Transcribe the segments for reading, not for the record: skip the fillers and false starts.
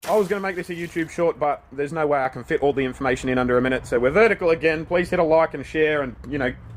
I was going to make this a YouTube short, but there's no way I can fit all the information in under a minute, so we're vertical again. Please hit a like and share and,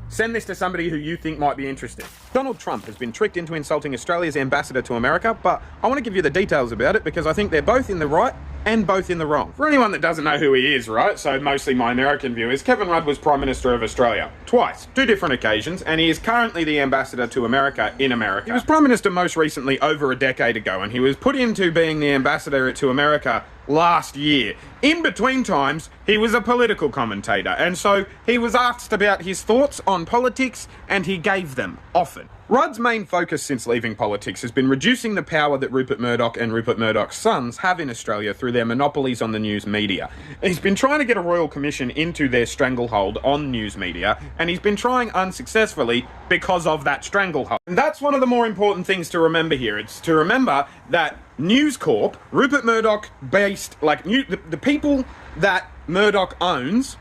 send this to somebody who you think might be interested. Donald Trump has been tricked into insulting Australia's ambassador to America, but I want to give you the details about it because I think they're both in the right and both in the wrong. For anyone that doesn't know who he is, right, so mostly my American viewers, Kevin Rudd was Prime Minister of Australia twice, 2 different occasions, and he is currently the ambassador to America in America. He was Prime Minister most recently over a decade ago, and he was put into being the ambassador to America last year. In between times, he was a political commentator, and so he was asked about his thoughts on politics, and he gave them, often. Rudd's main focus since leaving politics has been reducing the power that Rupert Murdoch and Rupert Murdoch's sons have in Australia through their monopolies on the news media. He's been trying to get a royal commission into their stranglehold on news media, and he's been trying unsuccessfully because of that stranglehold. And that's one of the more important things to remember here. It's to remember that News Corp, Rupert Murdoch based, the people that Murdoch owns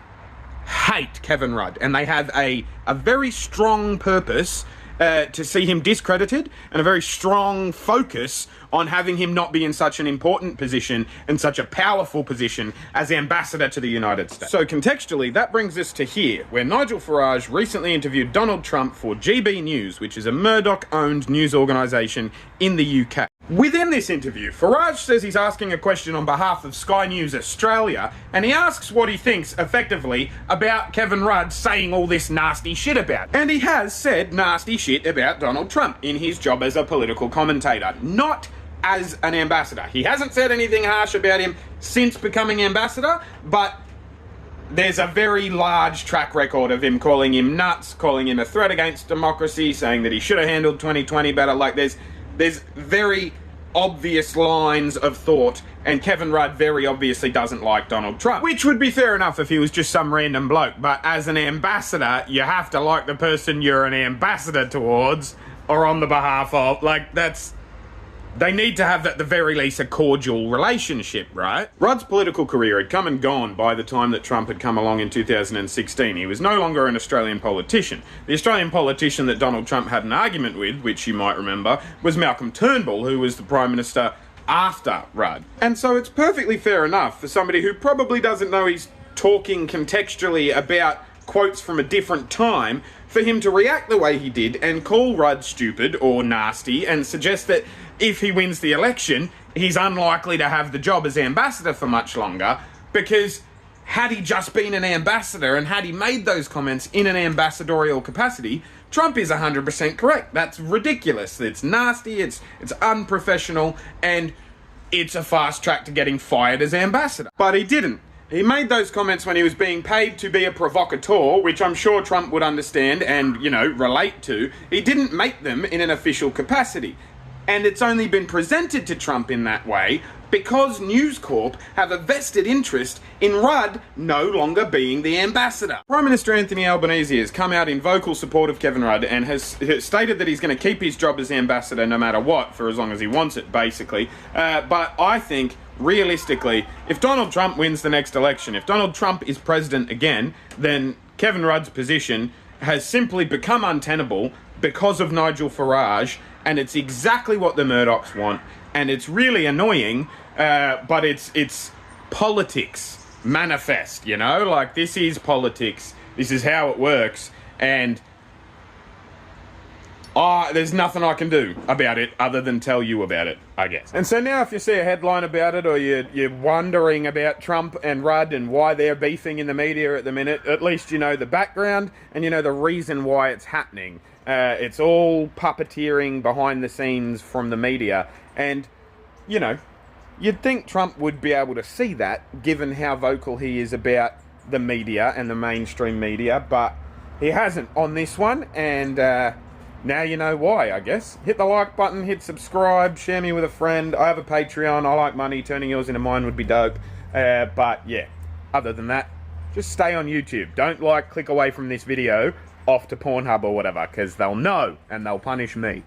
hate Kevin Rudd, and they have a very strong purpose to see him discredited, and a very strong focus on having him not be in such an important position and such a powerful position as ambassador to the United States. So contextually, that brings us to here, where Nigel Farage recently interviewed Donald Trump for GB News, which is a Murdoch-owned news organisation in the UK. Within this interview, Farage says he's asking a question on behalf of Sky News Australia, and he asks what he thinks, effectively, about Kevin Rudd saying all this nasty shit about him. And he has said nasty shit about Donald Trump in his job as a political commentator, not as an ambassador. He hasn't said anything harsh about him since becoming ambassador, but there's a very large track record of him calling him nuts, calling him a threat against democracy, saying that he should have handled 2020 better. There's very obvious lines of thought, and Kevin Rudd very obviously doesn't like Donald Trump, which would be fair enough if he was just some random bloke, but as an ambassador, you have to like the person you're an ambassador towards, or on the behalf of. They need to have, at the very least, a cordial relationship, right? Rudd's political career had come and gone by the time that Trump had come along in 2016. He was no longer an Australian politician. The Australian politician that Donald Trump had an argument with, which you might remember, was Malcolm Turnbull, who was the Prime Minister after Rudd. And so it's perfectly fair enough for somebody who probably doesn't know he's talking contextually about quotes from a different time for him to react the way he did and call Rudd stupid or nasty and suggest that if he wins the election, he's unlikely to have the job as ambassador for much longer, because had he just been an ambassador and had he made those comments in an ambassadorial capacity, Trump is 100% correct. That's ridiculous. It's nasty, it's unprofessional, and it's a fast track to getting fired as ambassador. But he didn't. He made those comments when he was being paid to be a provocateur, which I'm sure Trump would understand and, relate to. He didn't make them in an official capacity. And it's only been presented to Trump in that way because News Corp have a vested interest in Rudd no longer being the ambassador. Prime Minister Anthony Albanese has come out in vocal support of Kevin Rudd and has stated that he's going to keep his job as ambassador no matter what, for as long as he wants it, basically. But I think, realistically, if Donald Trump wins the next election, if Donald Trump is president again, then Kevin Rudd's position has simply become untenable because of Nigel Farage, and it's exactly what the Murdochs want, and it's really annoying, but it's politics manifest, this is politics, this is how it works, and there's nothing I can do about it other than tell you about it, I guess. And so now if you see a headline about it, or you're wondering about Trump and Rudd and why they're beefing in the media at the minute, at least you know the background and you know the reason why it's happening. It's all puppeteering behind the scenes from the media, and you'd think Trump would be able to see that given how vocal he is about the media and the mainstream media, but he hasn't on this one, and now you know why, I guess. Hit the like button, hit subscribe, share me with a friend. I have a Patreon, I like money, turning yours into mine would be dope. But yeah, other than that, just stay on YouTube. Don't click away from this video off to Pornhub or whatever, because they'll know and they'll punish me.